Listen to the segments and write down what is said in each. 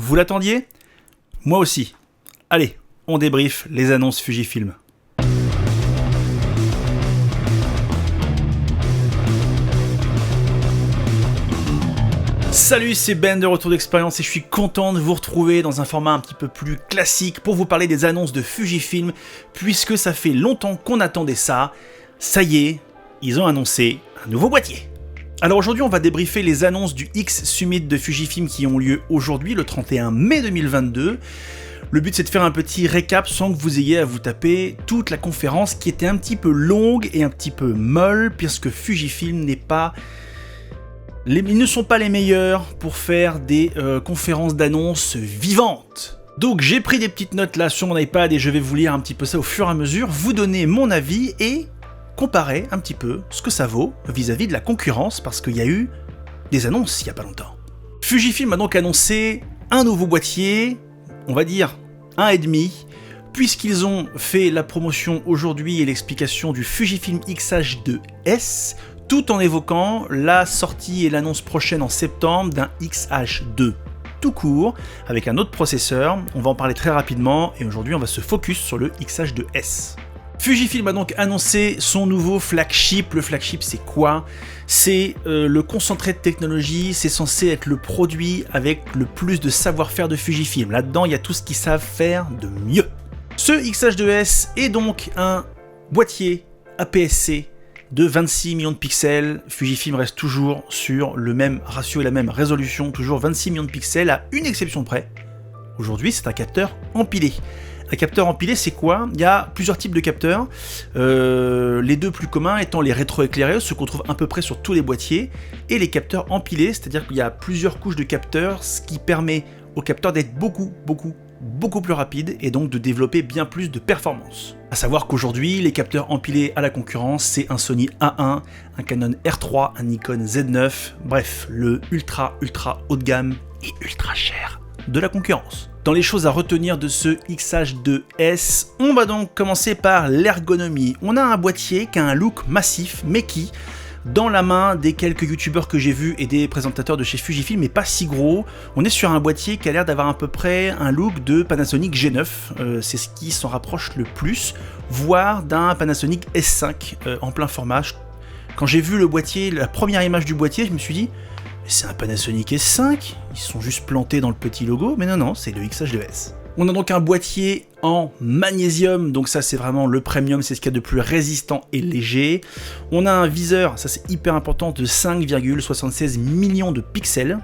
Vous l'attendiez? Moi aussi. Allez, on débriefe les annonces Fujifilm. Salut, c'est Ben de Retour d'Expérience et je suis content de vous retrouver dans un format un petit peu plus classique pour vous parler des annonces de Fujifilm, puisque ça fait longtemps qu'on attendait ça. Ça y est, ils ont annoncé un nouveau boîtier. Alors aujourd'hui, on va débriefer les annonces du X Summit de Fujifilm qui ont lieu aujourd'hui, le 31 mai 2022. Le but, c'est de faire un petit récap sans que vous ayez à vous taper toute la conférence qui était un petit peu longue et un petit peu molle, puisque Fujifilm n'est pas... Ils ne sont pas les meilleurs pour faire des conférences d'annonces vivantes. Donc j'ai pris des petites notes là sur mon iPad et je vais vous lire un petit peu ça au fur et à mesure, vous donner mon avis et comparer un petit peu ce que ça vaut vis-à-vis de la concurrence, parce qu'il y a eu des annonces il n'y a pas longtemps. Fujifilm a donc annoncé un nouveau boîtier, on va dire 1,5, puisqu'ils ont fait la promotion aujourd'hui et l'explication du Fujifilm X-H2S, tout en évoquant la sortie et l'annonce prochaine en septembre d'un X-H2 tout court, avec un autre processeur. On va en parler très rapidement, et aujourd'hui on va se focus sur le X-H2S. Fujifilm a donc annoncé son nouveau flagship. Le flagship, c'est quoi? C'est le concentré de technologie, c'est censé être le produit avec le plus de savoir-faire de Fujifilm. Là-dedans, il y a tout ce qu'ils savent faire de mieux. Ce X-H2S est donc un boîtier APS-C de 26 millions de pixels. Fujifilm reste toujours sur le même ratio et la même résolution, toujours 26 millions de pixels, à une exception près. Aujourd'hui, c'est un capteur empilé. Un capteur empilé, c'est quoi? Il y a plusieurs types de capteurs, les deux plus communs étant les rétroéclairés, ceux qu'on trouve à peu près sur tous les boîtiers, et les capteurs empilés, c'est-à-dire qu'il y a plusieurs couches de capteurs, ce qui permet au capteur d'être beaucoup plus rapide et donc de développer bien plus de performance. A savoir qu'aujourd'hui, les capteurs empilés à la concurrence, c'est un Sony A1, un Canon R3, un Nikon Z9, bref, le ultra haut de gamme et ultra cher de la concurrence. Dans les choses à retenir de ce X-H2S, on va donc commencer par l'ergonomie. On a un boîtier qui a un look massif, mais qui, dans la main des quelques youtubeurs que j'ai vus et des présentateurs de chez Fujifilm, n'est pas si gros. On est sur un boîtier qui a l'air d'avoir à peu près un look de Panasonic G9, c'est ce qui s'en rapproche le plus, voire d'un Panasonic S5 en plein format. Quand j'ai vu le boîtier, la première image du boîtier, je me suis dit c'est un Panasonic S5, ils sont juste plantés dans le petit logo, mais non, c'est le X-H2S. On a donc un boîtier en magnésium, donc ça c'est vraiment le premium, c'est ce qu'il y a de plus résistant et léger. On a un viseur, ça c'est hyper important, de 5,76 millions de pixels.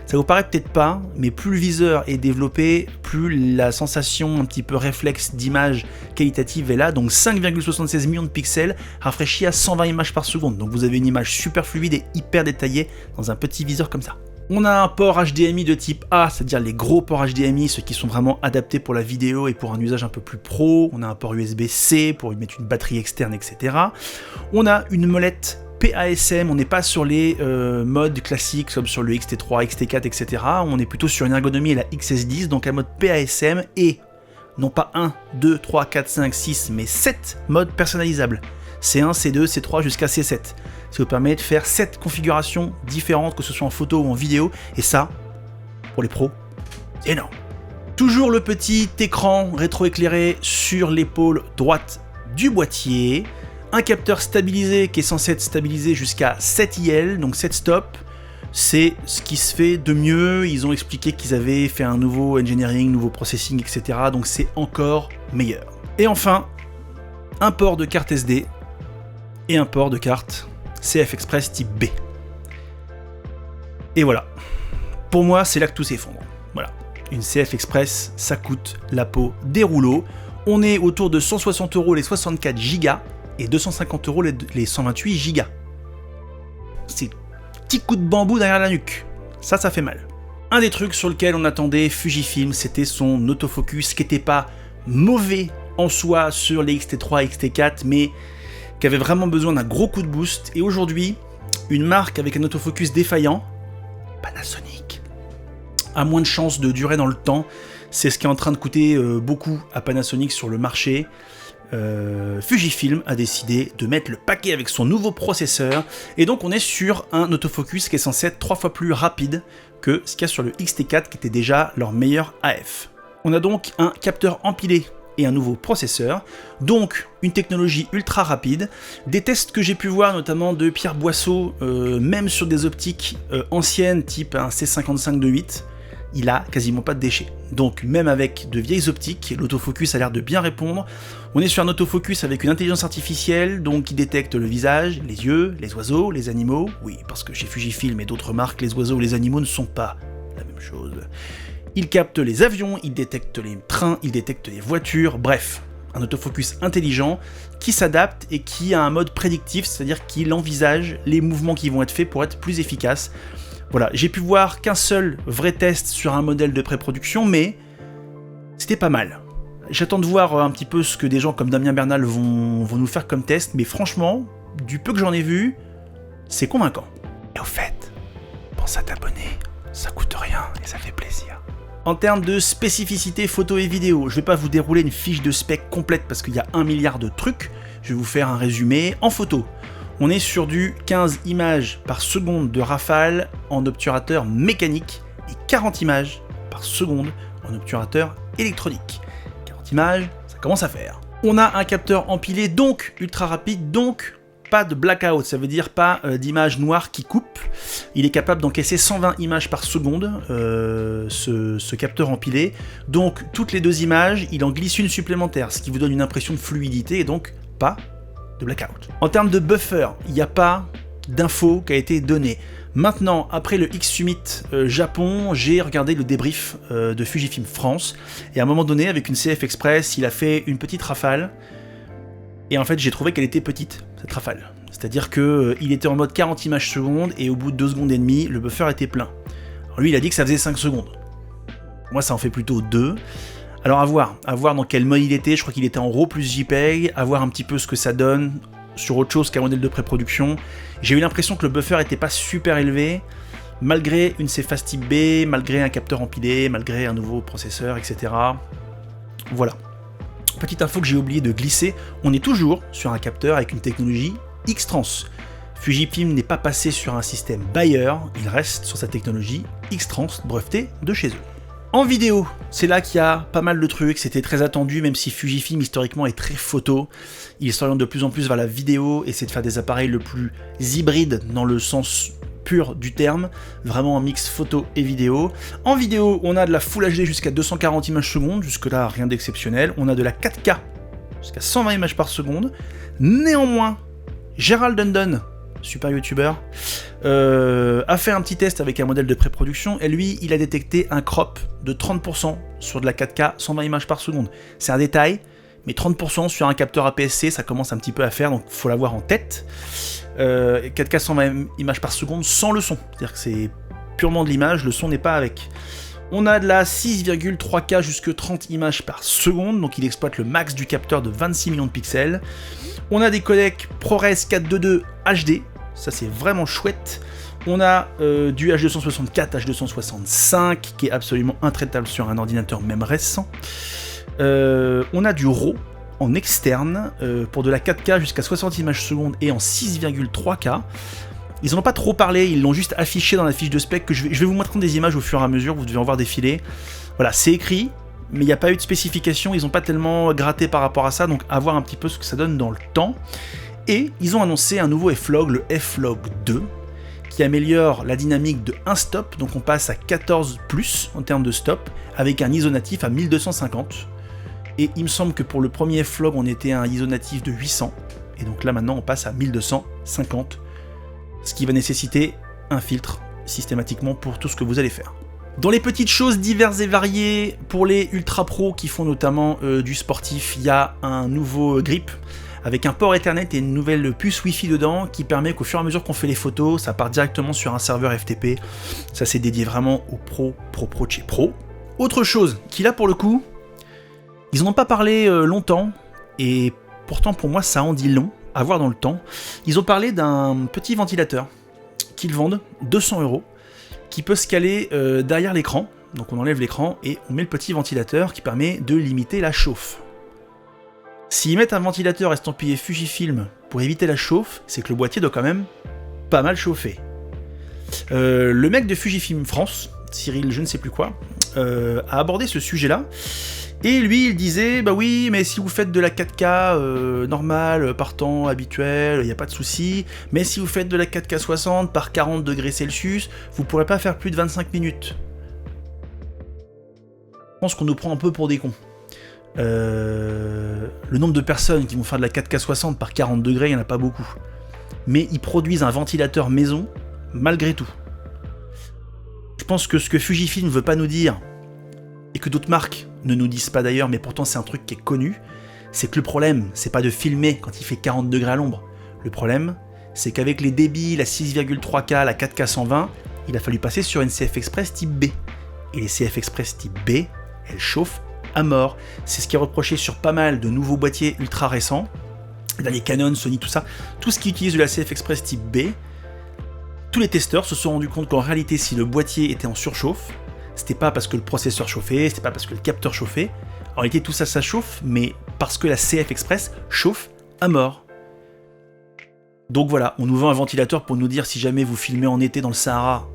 Ça vous paraît peut-être pas, mais plus le viseur est développé, plus la sensation un petit peu réflexe d'image qualitative est là. Donc 5,76 millions de pixels rafraîchis à 120 images par seconde. Donc vous avez une image super fluide et hyper détaillée dans un petit viseur comme ça. On a un port HDMI de type A, c'est-à-dire les gros ports HDMI, ceux qui sont vraiment adaptés pour la vidéo et pour un usage un peu plus pro. On a un port USB-C pour y mettre une batterie externe, etc. On a une molette PASM, on n'est pas sur les modes classiques comme sur le XT3, XT4, etc. On est plutôt sur une ergonomie la XS10, donc un mode PASM et non pas 1, 2, 3, 4, 5, 6, mais 7 modes personnalisables. C1, C2, C3 jusqu'à C7. Ça vous permet de faire 7 configurations différentes, que ce soit en photo ou en vidéo, et ça, pour les pros, c'est énorme. Toujours le petit écran rétroéclairé sur l'épaule droite du boîtier. Un capteur stabilisé qui est censé être stabilisé jusqu'à 7 IL, donc 7 stops. C'est ce qui se fait de mieux. Ils ont expliqué qu'ils avaient fait un nouveau engineering, nouveau processing, etc. Donc c'est encore meilleur. Et enfin, un port de carte SD et un port de carte CF Express type B. Et voilà. Pour moi, c'est là que tout s'effondre. Voilà. Une CF Express, ça coûte la peau des rouleaux. On est autour de 160 € les 64 Go et 250 € les 128 Go. C'est petit coup de bambou derrière la nuque. Ça fait mal. Un des trucs sur lequel on attendait Fujifilm, c'était son autofocus, qui n'était pas mauvais en soi sur les XT3 et XT4, mais qui avait vraiment besoin d'un gros coup de boost. Et aujourd'hui, une marque avec un autofocus défaillant, Panasonic, a moins de chances de durer dans le temps. C'est ce qui est en train de coûter beaucoup à Panasonic sur le marché. Fujifilm a décidé de mettre le paquet avec son nouveau processeur, et donc on est sur un autofocus qui est censé être 3 fois plus rapide que ce qu'il y a sur le X-T4 qui était déjà leur meilleur AF. On a donc un capteur empilé et un nouveau processeur, donc une technologie ultra rapide. Des tests que j'ai pu voir notamment de Pierre Boisseau, même sur des optiques anciennes type un C55 2.8, il a quasiment pas de déchets. Donc même avec de vieilles optiques, l'autofocus a l'air de bien répondre. On est sur un autofocus avec une intelligence artificielle, donc qui détecte le visage, les yeux, les oiseaux, les animaux. Oui, parce que chez Fujifilm et d'autres marques, les oiseaux et les animaux ne sont pas la même chose. Il capte les avions, il détecte les trains, il détecte les voitures, bref, un autofocus intelligent qui s'adapte et qui a un mode prédictif, c'est-à-dire qu'il envisage les mouvements qui vont être faits pour être plus efficaces. Voilà, j'ai pu voir qu'un seul vrai test sur un modèle de pré-production, mais c'était pas mal. J'attends de voir un petit peu ce que des gens comme Damien Bernal vont nous faire comme test, mais franchement, du peu que j'en ai vu, c'est convaincant. Et au fait, pense à t'abonner, ça coûte rien et ça fait plaisir. En termes de spécificité photo et vidéo, je vais pas vous dérouler une fiche de spec complète parce qu'il y a 1 milliard de trucs, je vais vous faire un résumé. En photo, on est sur du 15 images par seconde de rafale en obturateur mécanique et 40 images par seconde en obturateur électronique. 40 images, ça commence à faire. On a un capteur empilé, donc ultra rapide, donc pas de blackout, ça veut dire pas d'images noires qui coupent. Il est capable d'encaisser 120 images par seconde, ce capteur empilé. Donc toutes les 2 images, il en glisse une supplémentaire, ce qui vous donne une impression de fluidité et donc pas de blackout. En termes de buffer, il n'y a pas d'info qui a été donnée. Maintenant, après le X-Summit Japon, j'ai regardé le débrief de Fujifilm France, et à un moment donné, avec une CF Express, il a fait une petite rafale, et en fait, j'ai trouvé qu'elle était petite, cette rafale. C'est-à-dire qu'il était en mode 40 images secondes, et au bout de 2 secondes et demie, le buffer était plein. Alors lui, il a dit que ça faisait 5 secondes. Moi, ça en fait plutôt 2. Alors à voir dans quel mode il était, je crois qu'il était en RAW plus JPEG, à voir un petit peu ce que ça donne sur autre chose qu'un modèle de pré-production. J'ai eu l'impression que le buffer était pas super élevé, malgré une CFast type B, malgré un capteur empilé, malgré un nouveau processeur, etc. Voilà. Petite info que j'ai oublié de glisser, on est toujours sur un capteur avec une technologie X-Trans. Fujifilm n'est pas passé sur un système Bayer, il reste sur sa technologie X-Trans brevetée de chez eux. En vidéo, c'est là qu'il y a pas mal de trucs, c'était très attendu, même si Fujifilm historiquement est très photo, il s'oriente de plus en plus vers la vidéo, et c'est de faire des appareils le plus hybrides dans le sens pur du terme, vraiment un mix photo et vidéo. En vidéo, on a de la Full HD jusqu'à 240 images secondes, jusque là rien d'exceptionnel, on a de la 4K jusqu'à 120 images par seconde. Néanmoins, Gérald Dundon, super youtubeur, a fait un petit test avec un modèle de pré-production, et lui, il a détecté un crop de 30% sur de la 4K 120 images par seconde. C'est un détail, mais 30% sur un capteur APS-C, ça commence un petit peu à faire, donc faut l'avoir en tête. 4K 120 images par seconde sans le son, c'est-à-dire que c'est purement de l'image, le son n'est pas avec. On a de la 6,3K jusque 30 images par seconde, donc il exploite le max du capteur de 26 millions de pixels. On a des codecs ProRes 422 HD, ça c'est vraiment chouette. On a du H264, H265, qui est absolument intraitable sur un ordinateur même récent. On a du RAW en externe, pour de la 4K jusqu'à 60 images secondes et en 6,3K. Ils en ont pas trop parlé, ils l'ont juste affiché dans la fiche de spec, que je vais vous montrer des images au fur et à mesure, vous devez en voir défiler. Voilà, c'est écrit, mais il n'y a pas eu de spécification, ils n'ont pas tellement gratté par rapport à ça, donc à voir un petit peu ce que ça donne dans le temps. Et ils ont annoncé un nouveau F-Log, le F-Log 2, qui améliore la dynamique de 1 stop, donc on passe à 14 plus en termes de stop, avec un ISO natif à 1250. Et il me semble que pour le premier F-Log, on était à un ISO natif de 800, et donc là maintenant on passe à 1250, ce qui va nécessiter un filtre systématiquement pour tout ce que vous allez faire. Dans les petites choses diverses et variées, pour les ultra pros qui font notamment du sportif, il y a un nouveau grip avec un port Ethernet et une nouvelle puce Wi-Fi dedans qui permet qu'au fur et à mesure qu'on fait les photos, ça part directement sur un serveur FTP. Ça c'est dédié vraiment aux pros de chez pro. Autre chose qui là pour le coup, ils en ont pas parlé longtemps, et pourtant pour moi ça en dit long, à voir dans le temps. Ils ont parlé d'un petit ventilateur qu'ils vendent 200 €, qui peut se caler derrière l'écran. Donc on enlève l'écran et on met le petit ventilateur qui permet de limiter la chauffe. S'ils mettent un ventilateur estampillé Fujifilm pour éviter la chauffe, c'est que le boîtier doit quand même pas mal chauffer. Le mec de Fujifilm France, Cyril je ne sais plus quoi, a abordé ce sujet-là, et lui il disait bah oui mais si vous faites de la 4K normale, par temps habituel, il n'y a pas de souci, mais si vous faites de la 4K 60 par 40 degrés Celsius, vous pourrez pas faire plus de 25 minutes. Je pense qu'on nous prend un peu pour des cons. Le nombre de personnes qui vont faire de la 4K 60 par 40 degrés, il n'y en a pas beaucoup. Mais ils produisent un ventilateur maison malgré tout. Je pense que ce que Fujifilm ne veut pas nous dire, et que d'autres marques ne nous disent pas d'ailleurs, mais pourtant c'est un truc qui est connu, c'est que le problème, c'est pas de filmer quand il fait 40 degrés à l'ombre. Le problème, c'est qu'avec les débits, la 6,3K, la 4K 120, il a fallu passer sur une CF Express type B. Et les CF Express type B, elles chauffent à mort. C'est ce qui est reproché sur pas mal de nouveaux boîtiers ultra récents, dans les Canon, Sony, tout ça. Tout ce qui utilise de la CF Express type B, tous les testeurs se sont rendus compte qu'en réalité, si le boîtier était en surchauffe, c'était pas parce que le processeur chauffait, c'était pas parce que le capteur chauffait. En réalité, tout ça, ça chauffe, mais parce que la CF Express chauffe à mort. Donc voilà, on nous vend un ventilateur pour nous dire si jamais vous filmez en été dans le Sahara,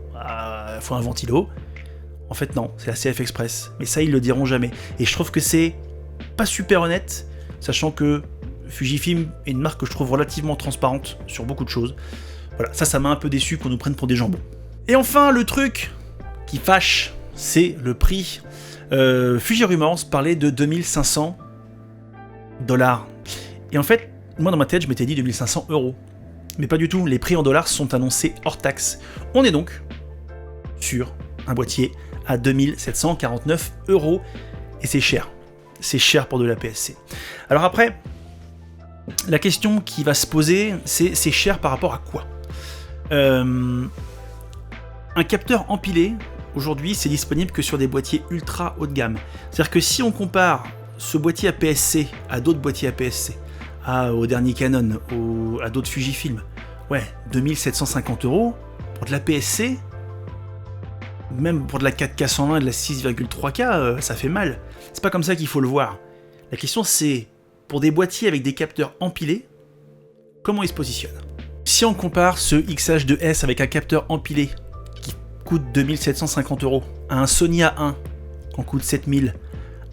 faut un ventilo. En fait non, c'est la CF Express. Mais ça, ils le diront jamais. Et je trouve que c'est pas super honnête, sachant que Fujifilm est une marque que je trouve relativement transparente sur beaucoup de choses. Voilà, ça m'a un peu déçu qu'on nous prenne pour des jambons. Et enfin, le truc qui fâche, c'est le prix. Fujirumors parlait de 2500 $. Et en fait, moi dans ma tête, je m'étais dit 2500 €. Mais pas du tout, les prix en dollars sont annoncés hors taxe. On est donc sur un boîtier à 2749 €. Et c'est cher. C'est cher pour de la PSC. Alors après, la question qui va se poser, c'est cher par rapport à quoi ? Un capteur empilé, aujourd'hui, c'est disponible que sur des boîtiers ultra haut de gamme. C'est-à-dire que si on compare ce boîtier APS-C à d'autres boîtiers APS-C, au dernier Canon, à d'autres Fujifilm, ouais, 2750 € pour de la PSC, même pour de la 4K 120 et de la 6,3K, ça fait mal. C'est pas comme ça qu'il faut le voir. La question c'est, pour des boîtiers avec des capteurs empilés, comment ils se positionnent ? Si on compare ce XH2S avec un capteur empilé qui coûte 2750 € à un Sony A1 qui en coûte 7000,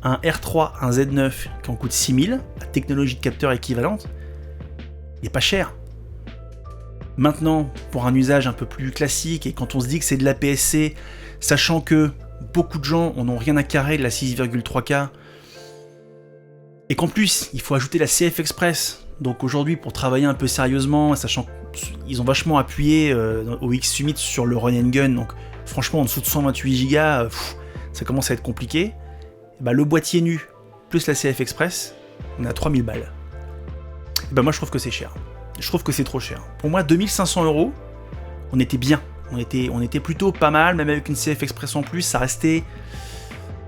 un R3, un Z9 qui en coûte 6000, à technologie de capteur équivalente, il n'est pas cher. Maintenant, pour un usage un peu plus classique, et quand on se dit que c'est de l'APS-C, sachant que beaucoup de gens n'en ont rien à carrer de la 6,3K, et qu'en plus, il faut ajouter la CF Express, donc aujourd'hui, pour travailler un peu sérieusement, sachant qu'ils ont vachement appuyé au X Summit sur le Run and Gun, donc franchement, en dessous de 128 Go, ça commence à être compliqué. Bah, le boîtier nu, plus la CF Express, on est à 3000 balles. Et bah moi, je trouve que c'est cher. Je trouve que c'est trop cher. Pour moi, 2500 €, on était bien. On était plutôt pas mal, même avec une CF Express en plus, ça restait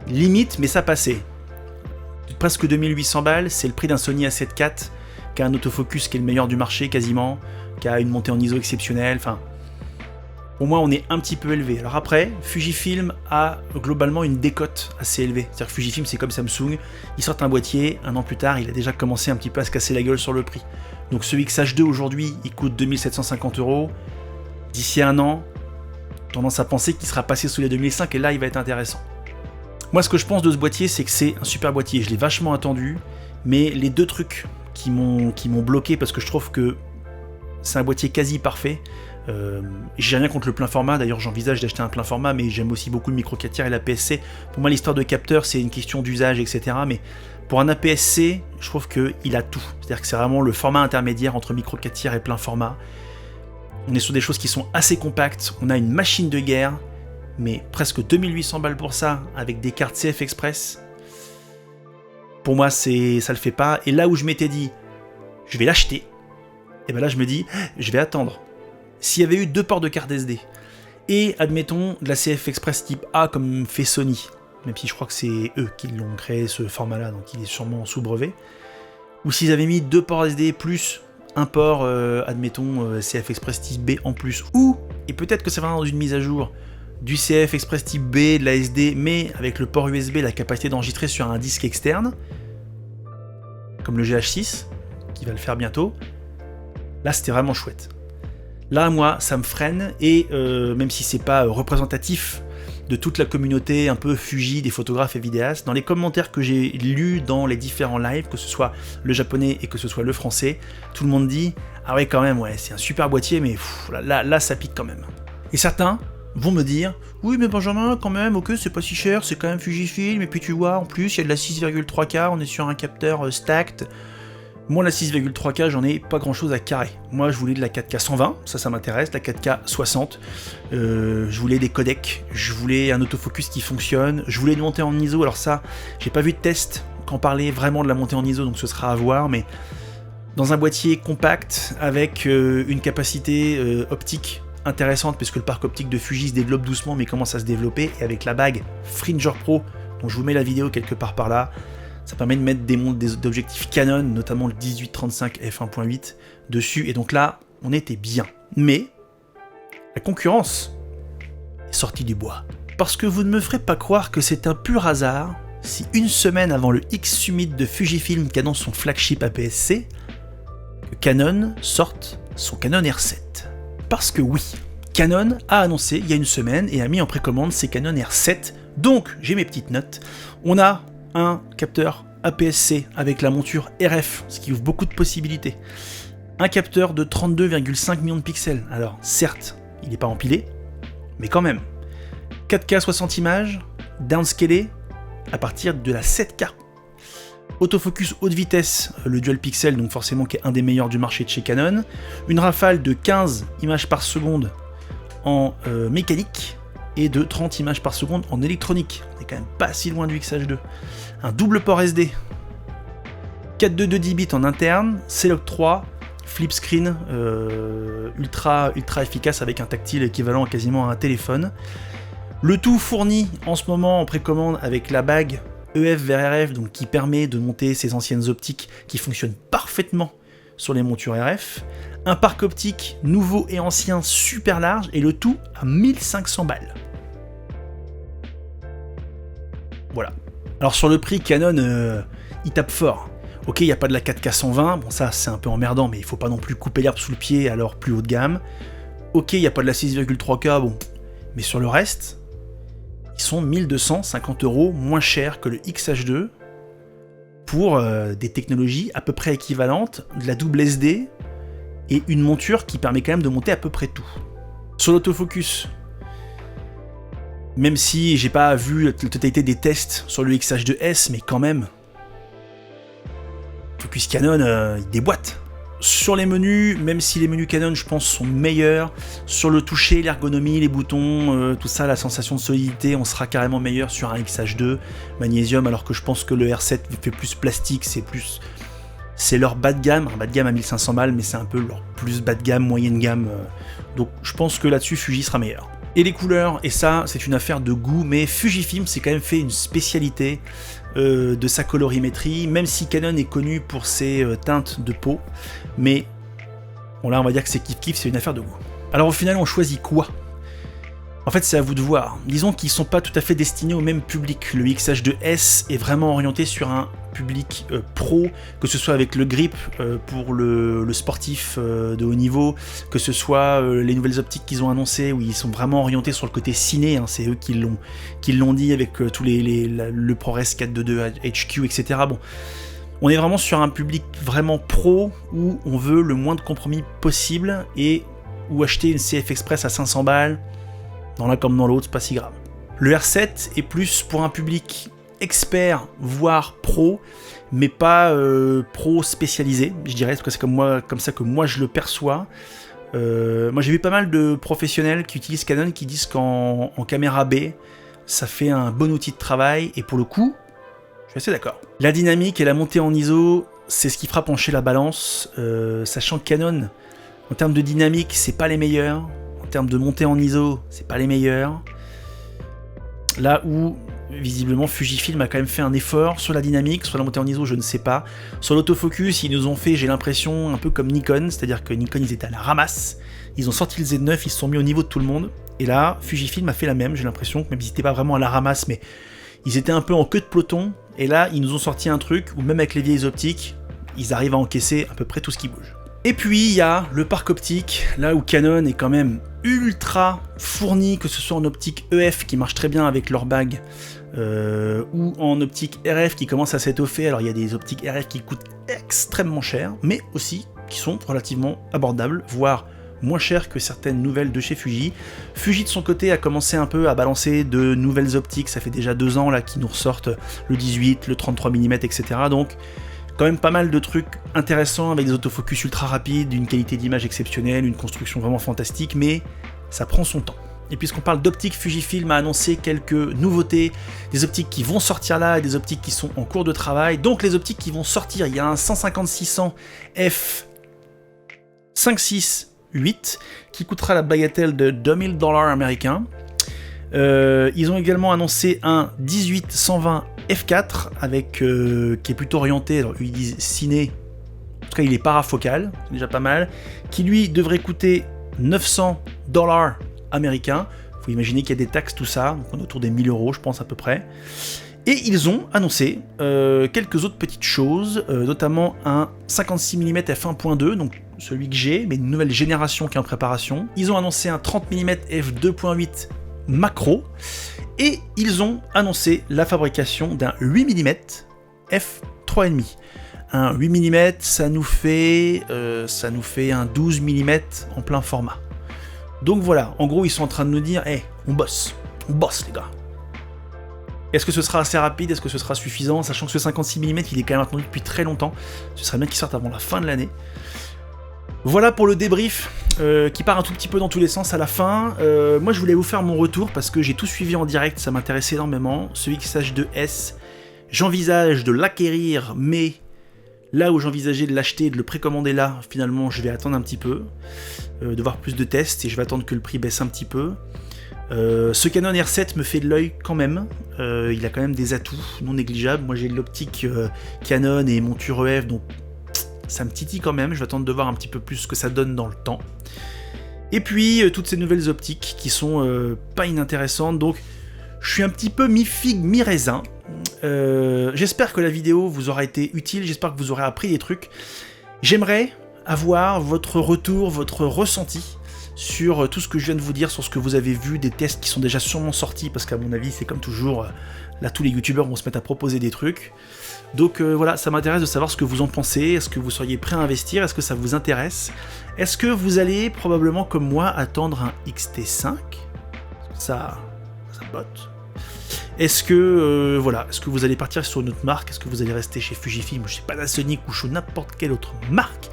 limite, mais ça passait. Presque 2800 balles, c'est le prix d'un Sony A7 IV, qui a un autofocus qui est le meilleur du marché quasiment, qui a une montée en ISO exceptionnelle, enfin... Pour moi, on est un petit peu élevé. Alors après, Fujifilm a globalement une décote assez élevée. C'est-à-dire que Fujifilm, c'est comme Samsung, ils sortent un boîtier, un an plus tard, il a déjà commencé un petit peu à se casser la gueule sur le prix. Donc ce XH2 aujourd'hui, il coûte 2750 €. D'ici un an, tendance à penser qu'il sera passé sous les 2005 et là, il va être intéressant. Moi, ce que je pense de ce boîtier, c'est que c'est un super boîtier. Je l'ai vachement attendu, mais les deux trucs qui m'ont bloqué, parce que je trouve que c'est un boîtier quasi parfait. J'ai rien contre le plein format, d'ailleurs j'envisage d'acheter un plein format, mais j'aime aussi beaucoup le micro 4 tiers et l'APS-C. Pour moi, l'histoire de capteur, c'est une question d'usage, etc. Mais pour un APS-C, je trouve qu'il a tout. C'est-à-dire que c'est vraiment le format intermédiaire entre micro 4 tiers et plein format. On est sur des choses qui sont assez compactes, on a une machine de guerre, mais presque 2800 balles pour ça, avec des cartes CF Express. Pour moi, ça le fait pas. Et là où je m'étais dit, je vais l'acheter, et ben là je me dis, je vais attendre. S'il y avait eu 2 ports de carte SD, et admettons de la CF Express type A comme fait Sony, même si je crois que c'est eux qui l'ont créé ce format-là, donc il est sûrement sous brevet, ou s'ils avaient mis 2 ports SD plus un port, admettons, CF Express type B en plus, ou, et peut-être que ça va dans une mise à jour, du CF Express type B, de la SD, mais avec le port USB, la capacité d'enregistrer sur un disque externe, comme le GH6, qui va le faire bientôt. Là, c'était vraiment chouette. Là, moi, ça me freine, et même si c'est pas représentatif de toute la communauté un peu Fuji des photographes et vidéastes, dans les commentaires que j'ai lus dans les différents lives, que ce soit le japonais et que ce soit le français, tout le monde dit « Ah ouais, quand même, ouais, c'est un super boîtier, mais là, ça pique quand même. » Et certains vont me dire « Oui, mais Benjamin, quand même, ok, c'est pas si cher, c'est quand même Fujifilm, et puis tu vois, en plus, il y a de la 6,3K, on est sur un capteur stacked. » Moi, la 6,3K, j'en ai pas grand chose à carrer. Moi, je voulais de la 4K 120, ça m'intéresse, la 4K 60. Je voulais des codecs, je voulais un autofocus qui fonctionne, je voulais une montée en ISO. Alors ça, j'ai pas vu de test quand parlait vraiment de la montée en ISO, donc ce sera à voir, mais dans un boîtier compact avec une capacité optique intéressante, parce que le parc optique de Fuji se développe doucement, mais commence à se développer, et avec la bague Fringer Pro, dont je vous mets la vidéo quelque part par là, ça permet de mettre des objectifs Canon, notamment le 18-35 f1.8 dessus, et donc là, on était bien. Mais la concurrence est sortie du bois. Parce que vous ne me ferez pas croire que c'est un pur hasard si une semaine avant le X Summit de Fujifilm qui annonce son flagship APS-C, que Canon sorte son Canon R7. Parce que oui, Canon a annoncé il y a une semaine et a mis en précommande ses Canon R7, donc j'ai mes petites notes. On a un capteur APS-C avec la monture RF, ce qui ouvre beaucoup de possibilités. Un capteur de 32,5 millions de pixels. Alors, certes, il n'est pas empilé, mais quand même. 4K 60 images, downscalé à partir de la 7K. Autofocus haute vitesse, le dual pixel, donc forcément qui est un des meilleurs du marché de chez Canon. Une rafale de 15 images par seconde en mécanique, et de 30 images par seconde en électronique. On est quand même pas si loin du XH2. Un double port SD, 422 10 bits en interne, C-Log 3, flip screen, ultra efficace avec un tactile équivalent quasiment à un téléphone. Le tout fourni en ce moment en précommande avec la bague EF vers RF, donc qui permet de monter ces anciennes optiques qui fonctionnent parfaitement sur les montures RF. Un parc optique nouveau et ancien super large, et le tout à 1500 balles. Voilà. Alors sur le prix, Canon, il tape fort. Ok, il n'y a pas de la 4K 120, bon ça c'est un peu emmerdant, mais il faut pas non plus couper l'herbe sous le pied, alors plus haut de gamme. Ok, il n'y a pas de la 6,3K, bon, mais sur le reste, ils sont 1250 € moins chers que le XH2 pour des technologies à peu près équivalentes, de la double SD et une monture qui permet quand même de monter à peu près tout. Sur l'autofocus, même si j'ai pas vu la totalité des tests sur le XH2S, mais quand même, Focus Canon, il déboîte. Sur les menus, même si les menus Canon, je pense, sont meilleurs, sur le toucher, l'ergonomie, les boutons, tout ça, la sensation de solidité, on sera carrément meilleur sur un XH2 magnésium, alors que je pense que le R7 fait plus plastique, c'est leur bas de gamme, un bas de gamme à 1500 balles, mais c'est un peu leur plus bas de gamme, moyenne gamme, donc je pense que là-dessus, Fuji sera meilleur. Et les couleurs, et ça, c'est une affaire de goût, mais Fujifilm s'est quand même fait une spécialité de sa colorimétrie, même si Canon est connu pour ses teintes de peau, mais bon, là on va dire que c'est kiff-kiff, c'est une affaire de goût. Alors au final, on choisit quoi? En fait, c'est à vous de voir. Disons qu'ils ne sont pas tout à fait destinés au même public. Le XH2S est vraiment orienté sur un public pro, que ce soit avec le grip pour le sportif de haut niveau, que ce soit les nouvelles optiques qu'ils ont annoncées, où ils sont vraiment orientés sur le côté ciné, hein, c'est eux qui l'ont dit avec tous le ProRes 422 HQ, etc. Bon, on est vraiment sur un public vraiment pro, où on veut le moins de compromis possible, et où acheter une CF Express à 500 balles, dans l'un comme dans l'autre, c'est pas si grave. Le R7 est plus pour un public expert, voire pro, mais pas pro spécialisé, je dirais, parce que c'est comme ça que moi je le perçois. Moi j'ai vu pas mal de professionnels qui utilisent Canon qui disent qu'en caméra B, ça fait un bon outil de travail, et pour le coup, je suis assez d'accord. La dynamique et la montée en ISO, c'est ce qui fera pencher la balance, sachant que Canon, en termes de dynamique, c'est pas les meilleurs. En termes de montée en ISO, c'est pas les meilleurs. Là où, visiblement, Fujifilm a quand même fait un effort sur la dynamique, sur la montée en ISO, je ne sais pas. Sur l'autofocus, ils nous ont fait, j'ai l'impression, un peu comme Nikon, c'est-à-dire que Nikon, ils étaient à la ramasse. Ils ont sorti le Z9, ils se sont mis au niveau de tout le monde. Et là, Fujifilm a fait la même, j'ai l'impression, même s'ils n'étaient pas vraiment à la ramasse, mais ils étaient un peu en queue de peloton. Et là, ils nous ont sorti un truc où même avec les vieilles optiques, ils arrivent à encaisser à peu près tout ce qui bouge. Et puis il y a le parc optique, là où Canon est quand même ultra fourni, que ce soit en optique EF qui marche très bien avec leur bague, ou en optique RF qui commence à s'étoffer. Alors il y a des optiques RF qui coûtent extrêmement cher, mais aussi qui sont relativement abordables, voire moins cher que certaines nouvelles de chez Fuji. Fuji de son côté a commencé un peu à balancer de nouvelles optiques, ça fait déjà 2 ans là qu'ils nous ressortent le 18, le 33 mm, etc. Donc quand même pas mal de trucs intéressants avec des autofocus ultra rapides, une qualité d'image exceptionnelle, une construction vraiment fantastique, mais ça prend son temps. Et puisqu'on parle d'optique, Fujifilm a annoncé quelques nouveautés, des optiques qui vont sortir là et des optiques qui sont en cours de travail. Donc les optiques qui vont sortir, il y a un 150-600 f 568 qui coûtera la bagatelle de $2000 américains. Ils ont également annoncé un 18-120 f4 avec qui est plutôt orienté, alors ils disent ciné, en tout cas il est parafocal, c'est déjà pas mal, qui lui devrait coûter $900 américains. Faut imaginer qu'il y a des taxes, tout ça, donc on est autour des 1000 €, je pense à peu près. Et ils ont annoncé quelques autres petites choses, notamment un 56 mm f1.2, donc celui que j'ai, mais une nouvelle génération qui est en préparation. Ils ont annoncé un 30 mm f2.8 macro, et ils ont annoncé la fabrication d'un 8 mm f3.5. Un 8 mm, ça nous fait un 12 mm en plein format. Donc voilà, en gros ils sont en train de nous dire, hey, on bosse les gars. Est-ce que ce sera assez rapide? Est-ce que ce sera suffisant? Sachant que ce 56 mm, il est quand même attendu depuis très longtemps. Ce serait bien qu'il sorte avant la fin de l'année. Voilà pour le débrief qui part un tout petit peu dans tous les sens à la fin. Moi je voulais vous faire mon retour parce que j'ai tout suivi en direct, ça m'intéressait énormément. Ce XH2S, j'envisage de l'acquérir, mais là où j'envisageais de l'acheter et de le précommander là, finalement je vais attendre un petit peu, de voir plus de tests, et je vais attendre que le prix baisse un petit peu. Ce Canon R7 me fait de l'œil quand même, il a quand même des atouts non négligeables. Moi j'ai l'optique Canon et monture EF, donc ça me titille quand même, je vais attendre de voir un petit peu plus ce que ça donne dans le temps. Et puis toutes ces nouvelles optiques qui sont pas inintéressantes, donc je suis un petit peu mi-figue, mi-raisin. J'espère que la vidéo vous aura été utile, j'espère que vous aurez appris des trucs. J'aimerais avoir votre retour, votre ressenti sur tout ce que je viens de vous dire, sur ce que vous avez vu, des tests qui sont déjà sûrement sortis, parce qu'à mon avis c'est comme toujours, là tous les youtubeurs vont se mettre à proposer des trucs. Donc voilà, ça m'intéresse de savoir ce que vous en pensez, est-ce que vous seriez prêt à investir, est-ce que ça vous intéresse, est-ce que vous allez probablement comme moi attendre un XT5, ça botte. Est-ce que voilà, est-ce que vous allez partir sur une autre marque, est-ce que vous allez rester chez Fujifilm, je sais pas, Panasonic ou chez n'importe quelle autre marque?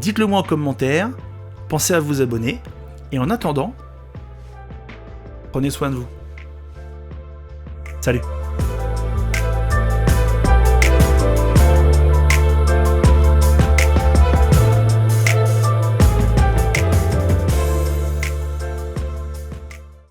Dites-le moi en commentaire, pensez à vous abonner, et en attendant, prenez soin de vous. Salut!